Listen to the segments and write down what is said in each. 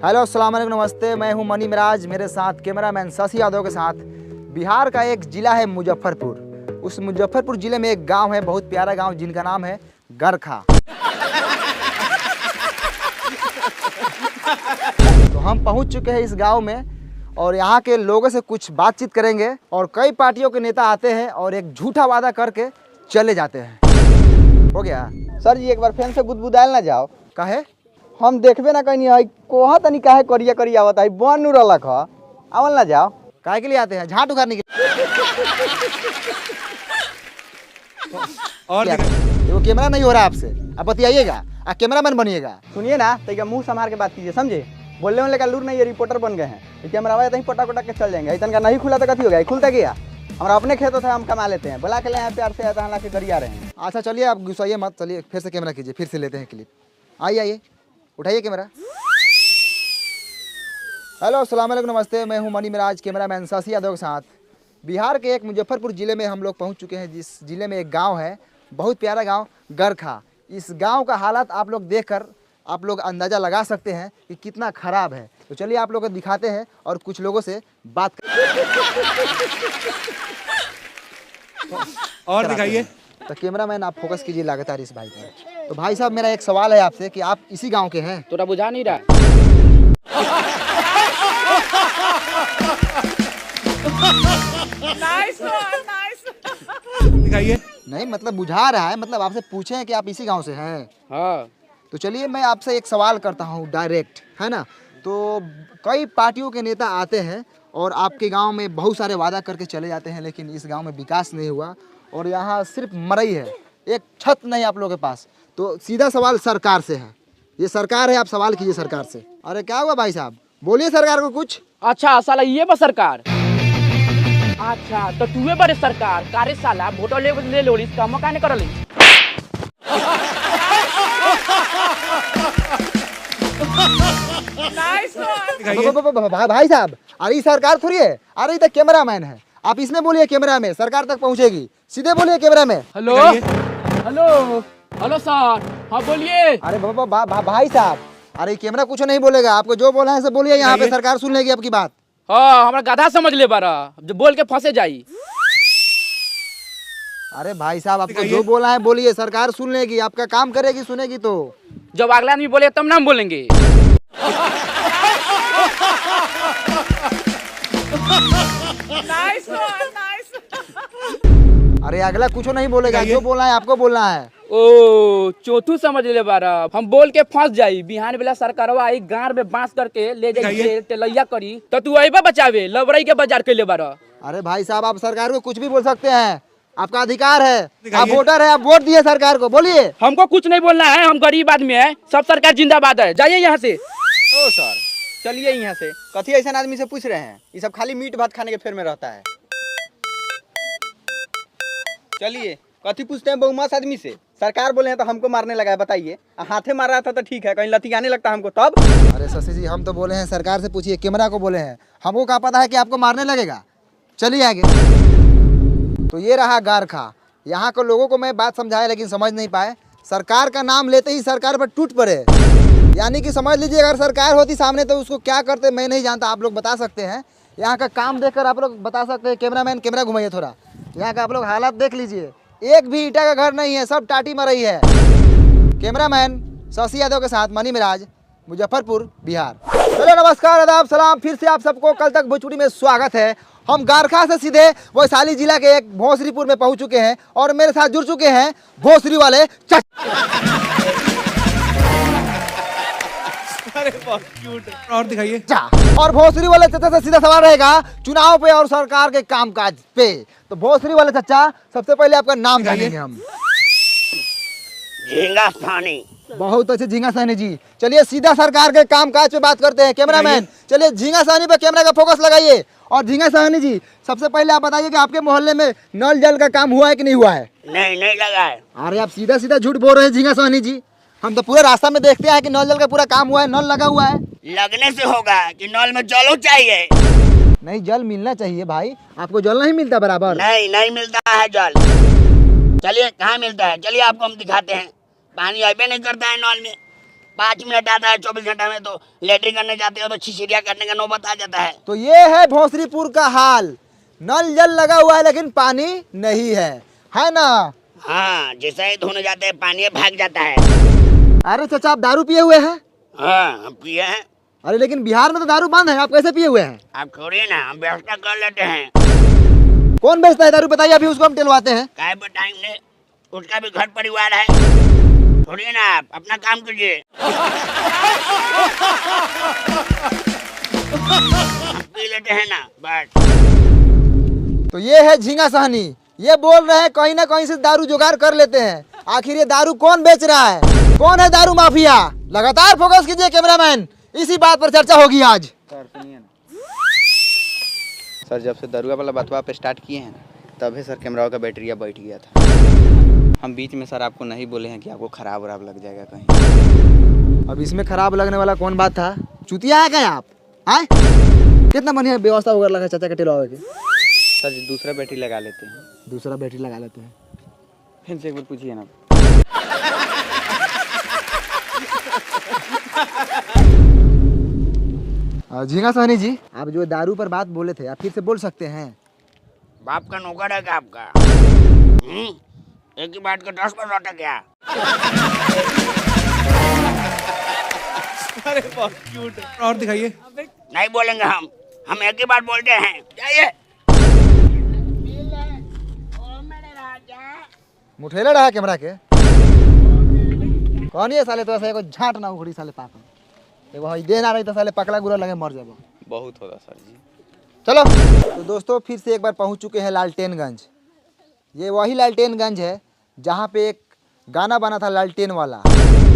Hello अस्सलाम वालेकुम नमस्ते, मैं हूं मनी मिराज, मेरे साथ कैमरामैन शशि यादव के साथ। बिहार का एक ज़िला है मुजफ्फरपुर। उस मुजफ्फरपुर ज़िले में एक गांव है, बहुत प्यारा गांव, जिनका नाम है गरखा। तो हम पहुंच चुके हैं इस गांव में और यहाँ के लोगों से कुछ बातचीत करेंगे। और कई पार्टियों के नेता आते हैं और एक झूठा वादा करके चले जाते हैं। हो गया सर जी, एक बार फैन से बुदबुदायल ना जाओ। काहे? हम देखबे ना कहीं है कोहा तनी काहे करिया करिया आवत है बन नु रहलक ह आवल ना जाओ। काहे के लिए आते हैं? झाट उखाड़ने के लिए। और वो कैमरा नहीं हो रहा आपसे, आप बतियाइएगा, आप कैमरामैन बनिएगा। सुनिए ना, तो मुंह संभाल के बात कीजिए, समझे? बोलने वाले का लूर नहीं, ये रिपोर्टर बन गए हैं। कैमरा वाले तो पटा पटा के चल जाएंगे। इतना का नहीं खुला तो कथी हो गया? खुलता गया हमारा अपने खेतों से हम कमा लेते हैं। बुला के ले यहाँ प्यार से आता के गरिया रहे हैं। अच्छा चलिए, आप गुस्साइए मत, चलिए फिर से कैमरा कीजिए, फिर से लेते हैं क्लिप। आइए आइए, उठाइए कैमरा। हेलो अस्सलाम वालेकुम नमस्ते, मैं हूं मनी मिराज, कैमरामैन शशि यादव के साथ। बिहार के एक मुजफ्फरपुर ज़िले में हम लोग पहुंच चुके हैं, जिस ज़िले में एक गांव है, बहुत प्यारा गांव गरखा। इस गांव का हालात आप लोग देखकर आप लोग अंदाज़ा लगा सकते हैं कि कितना ख़राब है। तो चलिए आप लोगों को दिखाते हैं और कुछ लोगों से बात और दिखाइए। तो कैमरामैन आप फोकस कीजिए लगातार इस भाई पर। तो भाई साहब, मेरा एक सवाल है आपसे कि आप इसी गांव के हैं? तोरा बुझा नहीं रहा। दिखाइए। नहीं मतलब बुझा रहा है, मतलब आपसे पूछे हैं कि आप इसी गांव से हैं। हाँ, तो चलिए मैं आपसे एक सवाल करता हूँ डायरेक्ट, है ना? तो कई पार्टियों के नेता आते हैं और आपके गांव में बहुत सारे वादा करके चले जाते हैं, लेकिन इस गांव में विकास नहीं हुआ और यहाँ सिर्फ मरई है, एक छत नहीं आप लोगों के पास। तो सीधा सवाल सरकार से है, ये सरकार है, आप सवाल कीजिए सरकार से। अरे क्या हुआ भाई साहब, बोलिए सरकार को कुछ। अच्छा साला ये बा सरकार। अच्छा तो तूहे बड़े सरकार कारे साला वोट ले लो इस काम काहे करली। भाई साहब, अरे ये सरकार थोड़ी है, अरे ये तो कैमरामैन है। आप इसमें बोलिए, कैमरा में सरकार तक पहुंचेगी, सीधे बोलिए कैमरा में। हेलो हेलो हेलो सर, हाँ बोलिए। अरे भाई साहब, अरे कैमरा कुछ नहीं बोलेगा, आपको जो बोला है सब बोलिए, यहाँ पे सरकार सुन लेगी आपकी बात। हाँ हमारा गधा समझ ले बारा, जो बोल के फंसे जाई। अरे भाई साहब, आपको जो बोला है बोलिए, सरकार सुन लेगी, आपका काम करेगी, सुनेगी। तो जब अगला आदमी बोले तब ना हम बोलेंगे। अरे अगला कुछ नहीं बोलेगा, जो बोला है आपको बोलना है। ओ चौथू समझ ले बारा, हम बोल के फंस जाई। बिहान बेला सरकारवा आई गांव में बांस करके ले जाइए तेलैया करी तो तू अइबा बचावे लबरई के बाजार के ले बारा। अरे भाई साहब, आप सरकार को कुछ भी बोल सकते हैं, आपका अधिकार है, आप वोटर है, आप वोट दिए सरकार को, बोलिए। हमको कुछ नहीं बोलना है, हम गरीब आदमी है, सब सरकार जिंदाबाद है, जाइए यहाँ से। ओ सर चलिए यहाँ से। कथी ऐसा आदमी से पूछ रहे हैं? ये सब खाली मीट भात खाने के फेर में रहता है। चलिए, कथी पूछते हैं बहुमत आदमी से? सरकार बोले हैं तो हमको मारने लगा है, बताइए। हाथे मार रहा था तो ठीक है, कहीं लतियाने लगता हमको तब। अरे शशि जी, हम तो बोले हैं सरकार से पूछिए, कैमरा को बोले हैं, हमको क्या पता है कि आपको मारने लगेगा। चलिए आगे। तो ये रहा गारखा। यहाँ के लोगों को मैं बात समझाया लेकिन समझ नहीं पाए। सरकार का नाम लेते ही सरकार पर टूट पड़े, यानी कि समझ लीजिए अगर सरकार होती सामने तो उसको क्या करते मैं नहीं जानता, आप लोग बता सकते हैं। यहाँ का काम देखकर आप लोग बता सकते हैं। कैमरामैन कैमरा घुमाइए थोड़ा, यहाँ का आप लोग हालात देख लीजिए, एक भी ईटा का घर नहीं है, सब टाटी मरई है। कैमरामैन शशि यादव के साथ मनी मिराज, मुजफ्फरपुर बिहार। चलो नमस्कार, आदाब, सलाम, फिर से आप सबको कल तक भोजपुरी में स्वागत है। हम गारखा से सीधे वैशाली जिला के एक भोसरीपुर में पहुंच चुके हैं और मेरे साथ जुड़ चुके हैं भोसरी वाले और दिखाइए। और भोसरी वाले चचा से सीधा सवाल रहेगा चुनाव पे और सरकार के कामकाज पे। तो भोसरी वाले चचा, सबसे पहले आपका नाम जानेंगे हम। झींगा सानी। बहुत अच्छे झींगा सानी जी। चलिए सीधा सरकार के कामकाज पे बात करते हैं। कैमरामैन चलिए झींगा सानी पे कैमरा का फोकस लगाइए। और झींगा सानी जी, सबसे पहले आप बताइए कि आपके मोहल्ले में नल जल का काम हुआ है कि नहीं हुआ है? नहीं लगा है। अरे आप सीधा सीधा झूठ बोल रहे हैं झींगा सानी जी, हम तो पूरे रास्ता में देखते हैं कि नल जल का पूरा काम हुआ है, नल लगा हुआ है। लगने से होगा कि नल में जल चाहिए। नहीं, जल मिलना चाहिए भाई, आपको जल नहीं मिलता बराबर? नहीं मिलता है जल। चलिए कहाँ मिलता है, चलिए आपको हम दिखाते हैं। पानी अबे नहीं करता है नल में। 5 मिनट आता है 24 घंटा में, तो लेटरिन करने जाते हो तो छिछिरिया करने का नौबत आ जाता है। तो ये है भोसरीपुर का हाल। नल जल लगा हुआ है लेकिन पानी नहीं है ना? हाँ, जैसा ही धोने जाते हैं पानी भाग जाता है। अरे चाचा, आप दारू पिए हुए हैं? हाँ, हम पिए हैं। अरे लेकिन बिहार में तो दारू बंद है, आप कैसे पिए हुए हैं? आप छोड़िए ना, हम व्यवस्था कर लेते हैं। कौन बेचता है दारू बताइए, अभी उसको हम टिलवाते हैं। काय बताएंगे, उसका भी घर परिवार है। छोड़िए ना, आप अपना काम कीजिए। हम पी लेते हैं ना, बस। तो ये है झींगा सहनी, ये बोल रहे हैं कहीं ना कहीं से दारू जुगाड़ कर लेते हैं। आखिर ये दारू कौन बेच रहा है? कौन है दारू माफिया? लगातार फोकस कीजिए कैमरामैन, इसी बात पर चर्चा होगी आज। सर सुनिए ना सर, जब से दरुआ वाला बतवा पे स्टार्ट किए हैं तभी सर कैमरा का बैटरिया बैठ गया था। हम बीच में सर आपको नहीं बोले हैं कि आपको खराब वराब लग जाएगा कहीं। अब इसमें खराब लगने वाला कौन बात था? चुतिया है क्या आप? आए कितना बढ़िया व्यवस्था वगैरह लगा चाचा के टिलवावे के। सर जी दूसरा बैटरी लगा लेते हैं। दूसरा बैटरी लगा लेते हैं। फिर से एक बार पूछिए ना। झींगा सहनी जी, आप जो दारू पर बात बोले थे आप फिर से बोल सकते हैं? बाप का नौकर है क्या आपका? एक ही बात का 10 बार लौटा क्या? अरे बहुत क्यूट है। और दिखाइए। नहीं बोलेंगे हम एक ही बात बोलते हैं। जाइए। मुठेला रहा कैमरा के कौन ये साले? तो ऐसा एगो झाट ना उखड़ी साले पाक एगो हई दे ना रही तो साले पकड़ा गुरा लगे मर जाबो। बहुत होगा सर जी। चलो तो दोस्तों फिर से एक बार पहुंच चुके हैं लालटेनगंज। ये वही लालटेनगंज है जहां पे एक गाना बना था लालटेन वाला।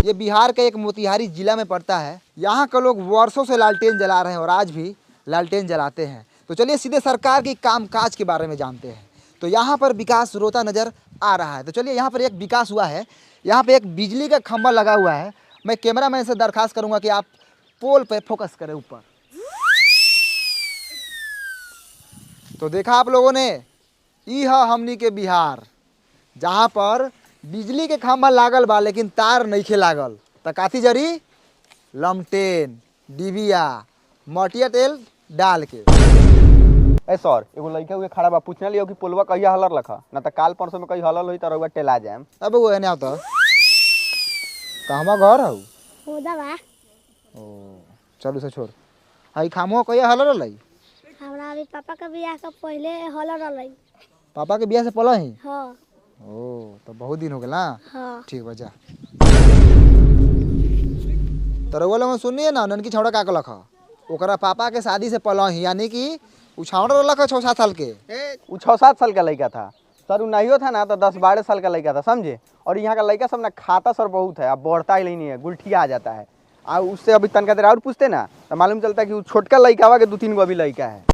ये बिहार का एक मोतिहारी जिला में पड़ता है। यहाँ के लोग वर्षों से लालटेन जला रहे हैं और आज भी लालटेन जलाते हैं। तो चलिए सीधे सरकार के कामकाज के बारे में जानते हैं। तो यहाँ पर विकास रोता नज़र आ रहा है। तो चलिए यहाँ पर एक विकास हुआ है। यहाँ पे एक बिजली का खंभा लगा हुआ है। मैं कैमरामैन से दरखास्त करूँगा कि आप पोल पे फोकस करें ऊपर। तो देखा आप लोगों ने, ई है हमनी के बिहार जहाँ पर बिजली के खंभा लागल बा लेकिन तार नइखे लागल। त काथी जरी? लमटेन, डिबिया, मटिया तेल डाल के। ए सर, एगो लड़का हुए खड़ा बा, पूछने लियो कि पुलवा कहिया हलर लखा ना, तो काल परसों में कहीं हलल हुई तो रउआ टेला जाएम। अब वो एने आवता कहवा घर हऊ? होदा बा। ओ चलू से छोड़। हई खामो कहिया हलर लई? हमरा अभी पापा के बियाह के पहले हल रहलै। पापा के बियाह से पहले ही? हाँ ओ तो बहुत दिन हो गया ना। हाँ। ठीक बजा। तो रउआ लोग सुनिए ना, ननकी छौड़ा का लखा ओकरा पापा के शादी से पहले ही, यानी कि उ छौड़ा लखा 6-7 साल के। वो 6-7 साल का लड़का था सर। वो नहीं था ना तो 10-12 साल का लड़का था, समझे। और यहाँ का लड़का सब ना खाता सर बहुत है, अब बढ़ता ही नहीं है, गुलठिया आ जाता है। और उससे अभी तनका देर और पूछते ना तो मालूम चलता है कि वो छोटका लड़का हुआ के 2-3 गो अभी लड़का है।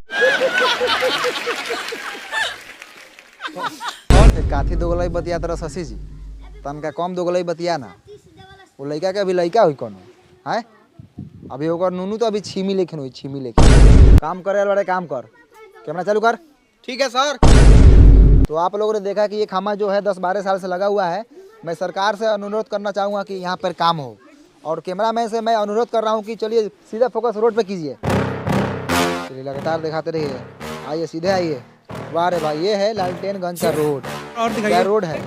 काथी दोगलई बतिया तरह शशि जी, तनका कम दोगलई बतिया ना। वो लड़का के अभी लड़का हुई कोनो है? अभी ओकर नूनू तो अभी छीमी लेखन हुई, छीमी लेखन। काम करे बड़े काम कर, कैमरा चालू कर। ठीक है सर। तो आप लोगों ने देखा कि ये खामा जो है 10-12 साल से लगा हुआ है। मैं सरकार से अनुरोध करना चाहूँगा कि यहाँ पर काम हो, और कैमरामैन से मैं अनुरोध कर रहा हूँ कि चलिए सीधा फोकस रोड पे कीजिए। चलिए लगातार दिखाते रहिए, आइए सीधे आइए। वाह रे भाई, ये है लालटेनगंज का रोड। और क्या दिखाइए। रोड है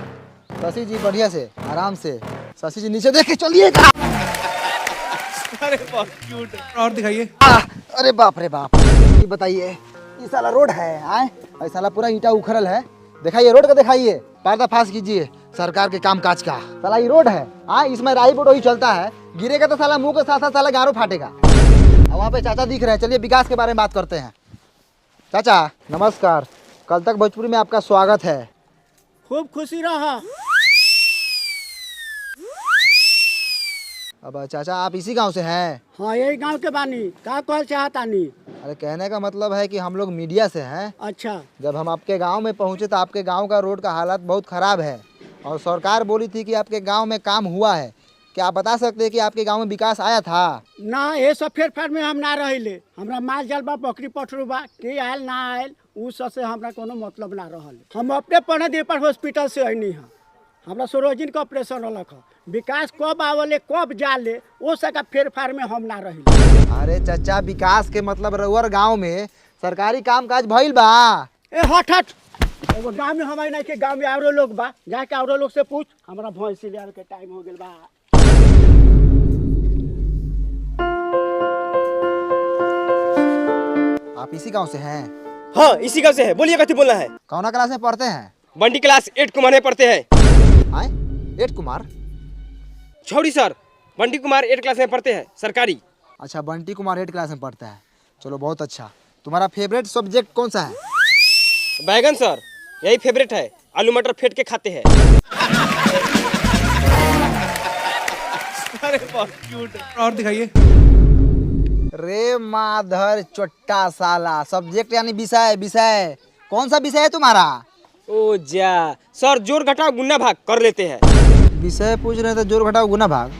शशि जी, बढ़िया से आराम से। शशि जी नीचे देख के चलिएगा। अरे बहुत क्यूट है। और दिखाइए। अरे बाप रे बाप, ये बताइए ये साला रोड है? आए ये साला पूरा ईंटा उखड़ल है। दिखाइए रोड का, दिखाइए, पर्दाफाश कीजिए सरकार के कामकाज का। साला ये रोड है, हाँ इसमें राई बोट वही चलता है, गिरेगा तो साला मुंह के साथ साथ साला गारो फाटेगा। और वहाँ पे चाचा दिख रहे हैं। चलिए विकास के बारे में बात करते हैं। चाचा नमस्कार, कल तक भोजपुरी में आपका स्वागत है। खूब खुशी रहा। अब चाचा आप इसी गांव से हैं? हाँ यही गांव के बानी, का कहल चाहतानी? अरे कहने का मतलब है कि हम लोग मीडिया से हैं। अच्छा। जब हम आपके गांव में पहुंचे तो आपके गांव का रोड का हालत बहुत ख़राब है, और सरकार बोली थी कि आपके गांव में काम हुआ है। क्या आप बता सकते हैं कि आपके गांव में विकास आया था? ना ये सब फेर फार में हम ना रहिले। हमरा माल जाल बा, बकरी पठरू बा, के आयल ना आयल उ सब से हमरा कोनो मतलब ना रहल। हम अपने पढ़े दे पर हॉस्पिटल से आइनी है। हमरा सरोजिन के ऑपरेशन होलक ह विकास कब आवले कब जाले ओ सका फेर फार में हम ना रही। अरे चाचा विकास के मतलब रउअर गांव में सरकारी काम काज भइल बा। ए हट हट, एगो गांव में हमारे नहीं के गांव में औरो लोग बा, जाके औरो लोग से पूछ। हमरा भैंसी ले के टाइम हो गेल बा। आप इसी गांव से हैं? हाँ इसी गाँव से है। बोलिए कथी बोलना है? कौना क्लास में पढ़ते हैं? बंटी क्लास 8 कुमार में पढ़ते हैं। आए 8 कुमार? छोड़ी सर, बंटी कुमार 8 क्लास में पढ़ते हैं सरकारी। अच्छा बंटी कुमार 8 क्लास में पढ़ता है, चलो बहुत अच्छा। तुम्हारा फेवरेट सब्जेक्ट कौन सा है? बैगन सर, यही फेवरेट है। आलू मटर फेंट के खाते हैं। अरे बहुत क्यूट। और दिखाइए। रे माधर चोट्टा साला, सब्जेक्ट यानी विषय। विषय कौन सा विषय है तुम्हारा? ओ जा सर, जोड़ घटाव गुना भाग कर लेते हैं। विषय पूछ रहे थे, जोड़ घटाओ गुना भाग।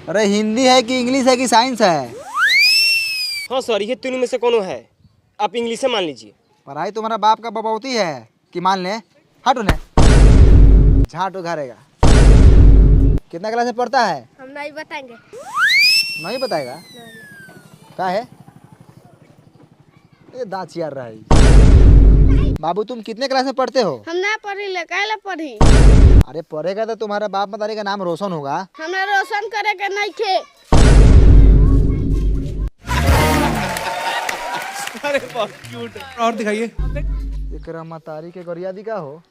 अरे हिंदी है कि इंग्लिश है कि साइंस है? हाँ सर, ये तीनों में से कौन है? आप इंग्लिश से मान लीजिए। पढ़ाई तुम्हारा बाप का बबौती है कि मान ले? हट उन्हें, झाट उघारेगा। कितना क्लास में पढ़ता है? हम नहीं बताएंगे। नहीं बताएगा? क्या है ये दांत यार रहा है। बाबू तुम कितने क्लास में पढ़ते हो? हम ना पढ़ी ले, काहे पढ़ी? अरे पढ़ेगा तो तुम्हारा बाप मतारी का नाम रोशन होगा। हमरा रोशन करे के नहीं थे। अरे बहुत क्यूट। और दिखाइए। एकरा मतारी के गरियादी का हो?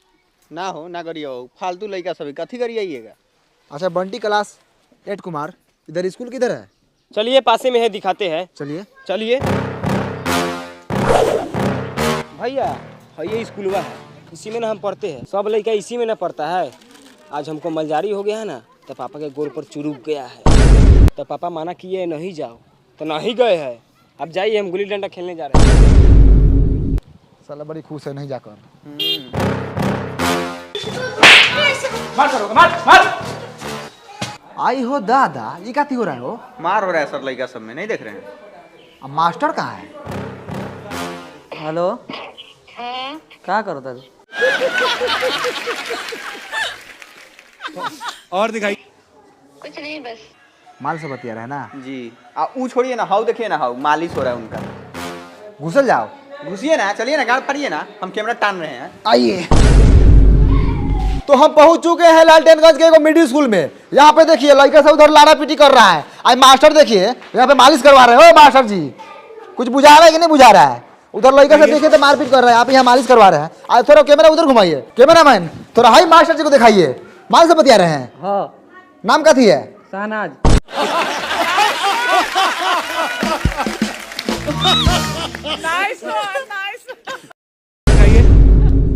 ना हो ना करिए हो, फालतू लड़का सभी कथी करिएगा। अच्छा बंटी क्लास 8 कुमार, इधर स्कूल किधर है? चलिए पासे में है, दिखाते हैं। चलिए। चलिए भैया, ये स्कूल है, इसी में ना हम पढ़ते हैं। सब लड़का इसी में ना पढ़ता है। आज हमको मलजारी हो गया है ना, तो पापा के गोर पर चुरुक गया है। तो पापा माना किए नहीं जाओ, तो नहीं गए हैं। अब जाइए, हम गुल्ली डंडा खेलने जा रहे हैं। साला बड़ी खुश है नहीं जाकर। मार करोगे, मार मार। आई हो दादा, ये क्या हो रहा है? हो मार हो रहा है सर लड़का सब में, नहीं देख रहे हैं? अब मास्टर कहाँ है? हेलो, क्या करो था? और दिखाइए। कुछ नहीं, बस माल से बतिया रहा है ना जी। ऊ छोड़िए ना, हाउ देखिए ना, हाउ मालिश हो रहा है उनका। घुसल जाओ। घुसिए ना, चलिए ना, गाड़ फाड़िए ना, हम कैमरा टान रहे हैं। आइए। तो हम पहुंच चुके हैं लालटेनगंज के एक मिडिल स्कूल में। यहाँ पे देखिए लड़का सब उधर लाड़ा पीटी कर रहा है। आज मास्टर देखिए यहाँ पे मालिश करवा रहे हैं। ओ मास्टर जी, कुछ बुझा रहा है कि नहीं बुझा रहा है? उधर लड़का से देखिए तो मारपीट कर रहा है, आप यहाँ मालिश करवा रहे हैं। आज थोड़ा कैमरा उधर घुमाइए। कैमरा मैन थोड़ा हाई मास्टर जी को दिखाइए, माल से बतिया रहे हैं। हाँ, नाम क्या थी है? शहनाज।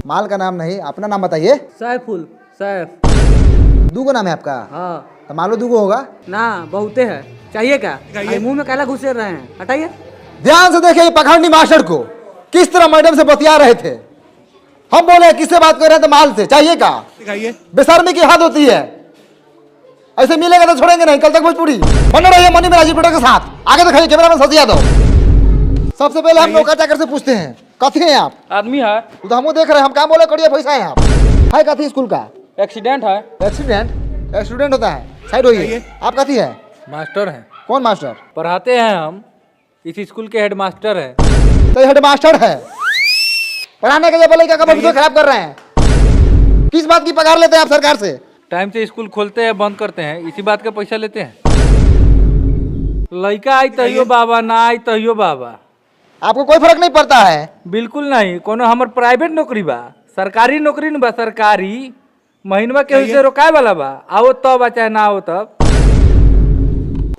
माल का नाम नहीं, अपना नाम बताइए। सैफुल, सैफ। दूगो नाम है आपका? हाँ। तो मालो दूगो होगा ना, बहुते है। चाहिए क्या? मुंह में काला घुसे रहे हैं, हटाइए। ध्यान से देखिए पखंडी मास्टर को किस तरह मैडम से बतिया रहे थे। हम बोले किससे बात कर रहे थे? माल से। चाहिए का? दिखाइए। बेशर्मी की हद होती है, ऐसे मिलेगा तो छोड़ेंगे नहीं। कल तक भोजपुरी बने रहिए मनी में राजीव टोटो के साथ। आगे दिखाइए, कैमरा में शशि यादव। सबसे पहले हम नौका चाकर से पूछते हैं, कथी हैं आप? आदमी है, तो हम देख रहे हैं, हम काम बोले करिए, पैसा है आप है कथी स्कूल का? एक्सीडेंट है। एक्सीडेंट? स्टूडेंट होता है, साइड होइए। आप कथी है? मास्टर है, कौन मास्टर? पढ़ाते हैं हम, इस स्कूल के हेडमास्टर है। तो हेडमास्टर है, पढ़ाने के लिए लड़का का भविष्य खराब कर रहे हैं। किस बात की पगार लेते हैं आप सरकार से? टाइम से स्कूल खोलते हैं, बंद करते हैं, इसी बात का पैसा लेते हैं। लड़का आई तहियो बाबा, ना आई तहियो बाबा। आपको कोई फर्क नहीं पड़ता है? बिल्कुल नहीं। कोनो हमर प्राइवेट नौकरी बा, सरकारी नौकरी न बा। सरकारी महीनवा के से रोकाए वाला बा, आओ तब चाहे ना आओ तब।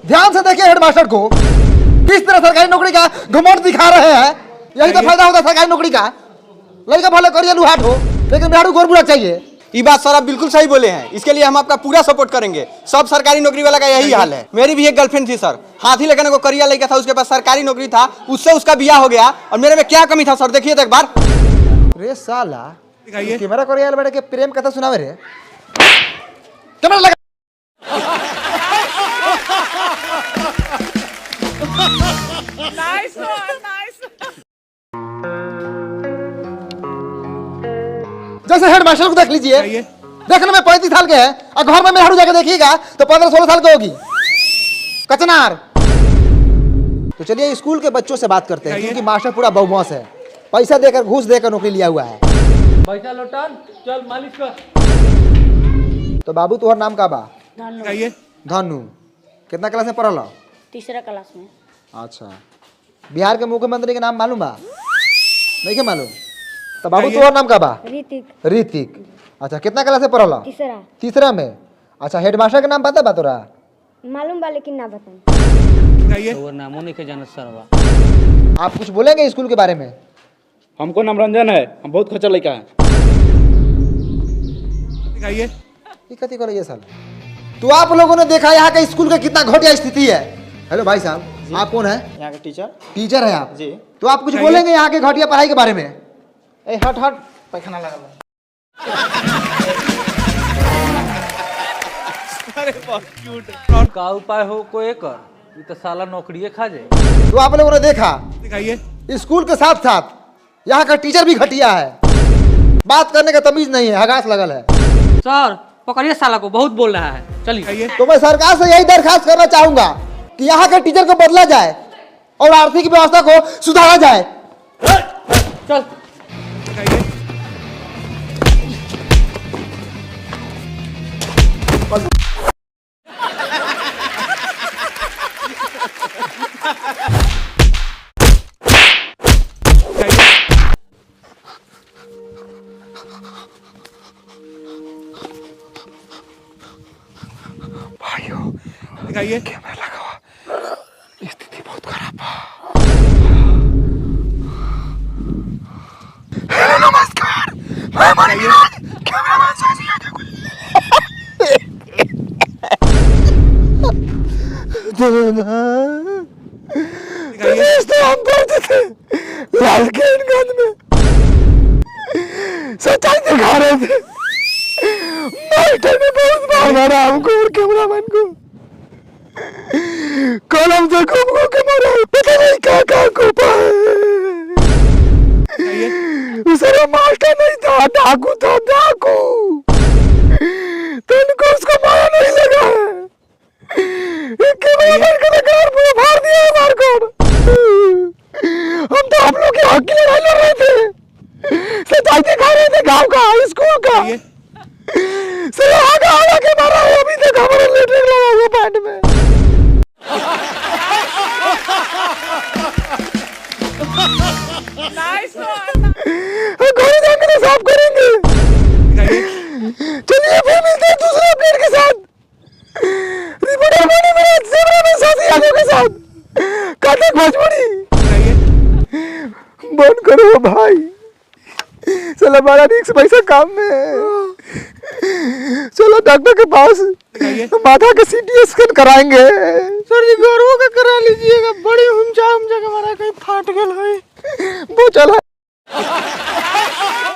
ध्यान से देखिए हेडमास्टर को किस तरह सरकारी नौकरी का घमंड दिखा रहे हैं। यही तो फायदा होता है सरकारी नौकरी का। लड़का भले करिए लुहाट हो, लेकिन बिहारू गोर बुरा चाहिए। ये बात सर आप बिल्कुल सही बोले हैं। इसके लिए हम आपका पूरा सपोर्ट करेंगे। सब सरकारी नौकरी वाला का यही हाल है। मेरी भी एक गर्लफ्रेंड थी सर, हाथी लेकर को करिया लड़का था, उसके पास सरकारी नौकरी था, उससे उसका ब्याह हो गया। और मेरे में क्या कमी था सर, देखिए तो एक बार। रे साला, दिखाइए। कैमरा करिया बैठ के प्रेम कथा सुनावे रे। कैमरा लगा। जैसे हेडमास्टर को देख लीजिए, देखने में 35 साल के हैं और घर में मेहरारू जाके देखिएगा तो 15-16 साल की होगी। कचनार। तो चलिए स्कूल के बच्चों से बात करते हैं, क्योंकि मास्टर पूरा बदमाश है, पैसा देकर घूस देकर नौकरी लिया हुआ है। पैसा लौटान, चल मालिश कर। तो बाबू तुम्हारा नाम का बा? बताइए। धनु। कितना क्लास में पढ़ल? तीसरा क्लास में। अच्छा, बिहार के मुख्यमंत्री के नाम मालूम बा? नहीं के मालूम? तो बाबू तुम्हारा नाम का बा? ऋतिक। ऋतिक। अच्छा, कितना क्लास में पढ़ल? तीसरा। तीसरा में। अच्छा, हेडमास्टर का नाम पता बा तोरा? मालूम बा लेकिन ना बताऊं। बताइए। और नामों नहीं के जानत सरवा। आप कुछ बोलेंगे स्कूल के बारे में? हमको नाम रंजन है, हम बहुत खच्चर लड़का है। बताइए। ये कथी करे ये साल? तो आप लोगों ने देखा यहाँ का स्कूल का कितना घटिया स्थिति है। हेलो भाई साहब, आप कौन है? यहाँ के टीचर। टीचर है आप जी। तो आप कुछ बोलेंगे यहाँ के घटिया पढ़ाई के बारे में? ए हट हट, पैखाना लगा। अरे बहुत क्यूट। का उपाय हो कोई कर, ये तो साला नौकरी खा जाए। तो आप लोगों ने देखा दिखाइए। स्कूल के साथ साथ यहाँ का टीचर भी घटिया है, बात करने का तमीज नहीं है, हगास लगल है। सर पकड़िए साला को, बहुत बोल रहा है, चलिए। दिखाइए। तो मैं सरकार से यही दरखास्त करना चाहूंगा कि यहाँ के टीचर को बदला जाए और आर्थिक व्यवस्था को सुधारा जाए। चल। दिखाइए। दिखाइए। कैमरा लगा हुआ, स्थिति बहुत खराब है। नमस्कार, मैं मनीराज, कैमरामैन शशि यादव को। दिखाइए। तो हम पढ़ते थे लालकेनगंज में, सच्चाई दिखा रहे थे। मास्टर ने बहुत मारा हमको और कैमरामैन को, कलम से घूम के मारा, पता नहीं क्या को पाए। सारा मास्टर नहीं था, डाकू था, डाकू। तो उनको उसको मारा नहीं लगा है। कैमरामैन का लगार पूरा फाड़ दिया है मार कर। हम तो आप लोग के हक की लड़ाई लड़ रहे थे, सच्चाई दिखा रहे थे गाँव का, स्कूल का। सर आगा के मारा है, अभी तक हमारा लेटरिन लगा हुआ पैंट में। घर जाकर तो साफ करेंगे। चलिए फिर मिलते हैं दूसरे अपडेट के साथ। रिपोर्टर बने मेरे कैमरा में शशि यादव के साथ, कथक भोजपुरी। बंद करो भाई, चलो हमारा रिक्स पैसा काम में है। चलो डॉक्टर के पास, माथा का सीटी स्कैन कराएंगे। सर जी गौरव का करा लीजिएगा, बड़ी हुमचा हुमचा के मारा कहीं फाट गल है। वो चला।